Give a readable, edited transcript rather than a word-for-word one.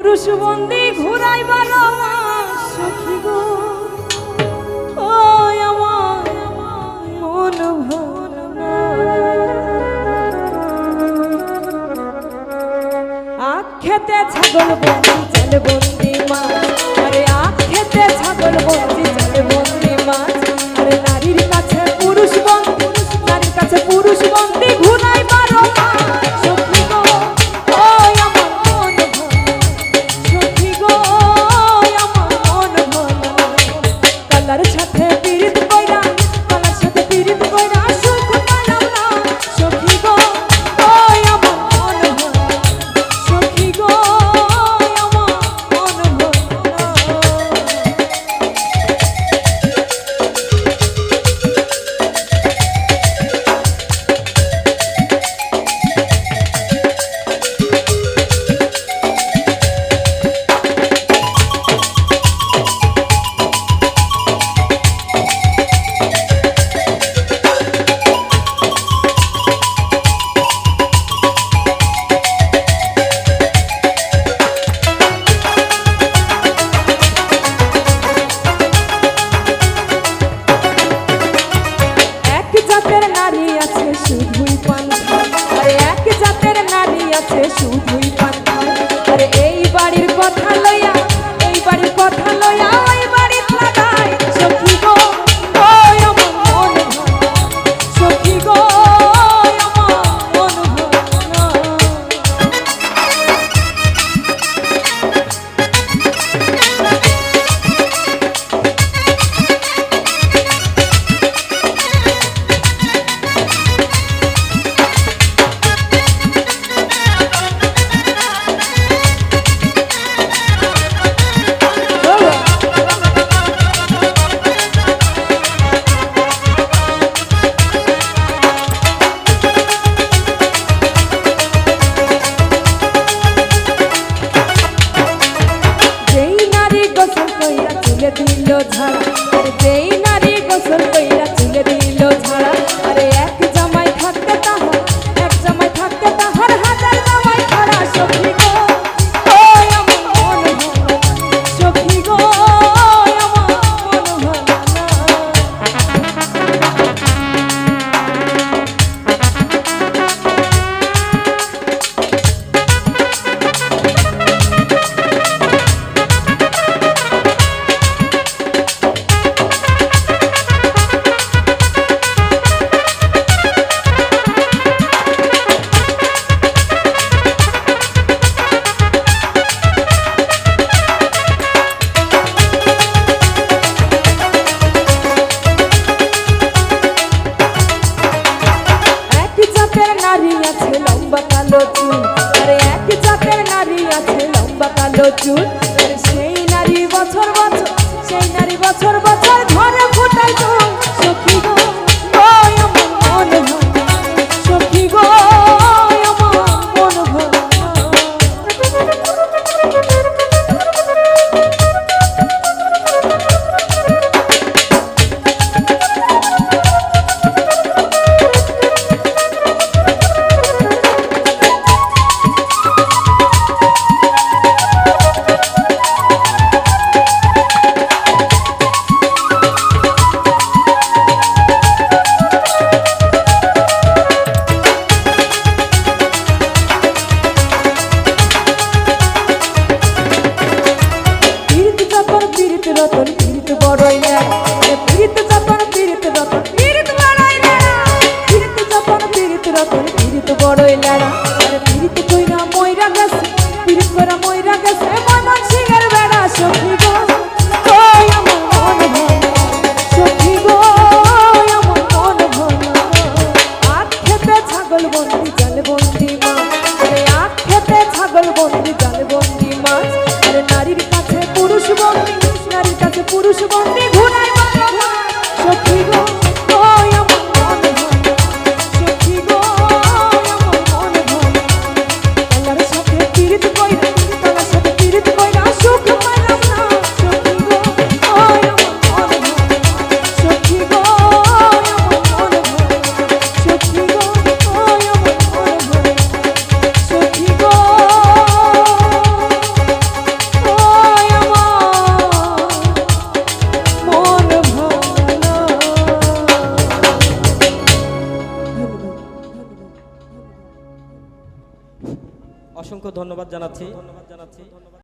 পুরুষ বন্দি ঘুরাইবার সখী গো ও আমার মন ভাবনা আখ খেতে ছাগল বন্দি চাল বন্দি মাছ আরে আখ খেতে ছাগল বন্দি চাল বন্দি মাছ আরে নারীর কাছে পুরুষ বন্দি নারীর কাছে পুরুষ বন্দি ঘুরাইবার সখী গো ও আমার মন সখী গো আমার মন কালার সাথে পীড়িত কইরা কালার সাথে পীড়িত কইরা সুখ পাইলাম না সখী গো ও আমার মন সখী গো আমার মন শুধুই পান্থা আরে এক জাতের নারী আছে শুধুই পান্থা আরে এই বাড়ির কথা লইয়া এই বাড়ির কথা লইয়া ওই বাড়ির লাগাই সখী গো ও আমার মন সখী গো আমার মন দিল ঝাড়া আরে যেই নারী গোসল কইরা চুলে দিল ঝাড়া আরে এক জামাই থাকতে তাহার হাজার জামাই ছাড়া সখী গো ও আমার মন সখী গো আমার মন নারী আছে লম্বা কালো চুল আরে এক জাতের নারী আছে লম্বা কালো চুল সেই নারী বছর বছর সেই নারী বছর বছর ঘরে ফুটাই চুল সখী গো ও আমার মন সখী গো আমার মন রতন পীড়িত বড়ই না পীড়িত যতন পীড়িত রতন পীড়িত বড়ই না পীড়িত যতন পীড়িত রতন পীড়িত বড়ই না আরে পীড়িত কইরা মইরা গেছে পীড়িত কইরা মইরা গেছে মন সিংহের বেড়া সখী গো ও আমার মন সখী গো আমার মন আখ খেতে ছাগল বন্দি জাল বন্দি মাছ আরে আখ খেতে ছাগল বন্দি জাল বন্দি মাছ আরে নারীর কাছে পুরুষ বন্দি নারীর কাছে পুরুষ বন্দি ঘুরাই সখী গো ও আমার মন সখী গো আমার মন কালার সাথে পীড়িত কইরা সুখ পাইলাম না সখী গো ও আমার মন সখী গো আমার মন সখী গো ও আমার মন সখী গো অসংখ্য ধন্যবাদ জানাচ্ছি।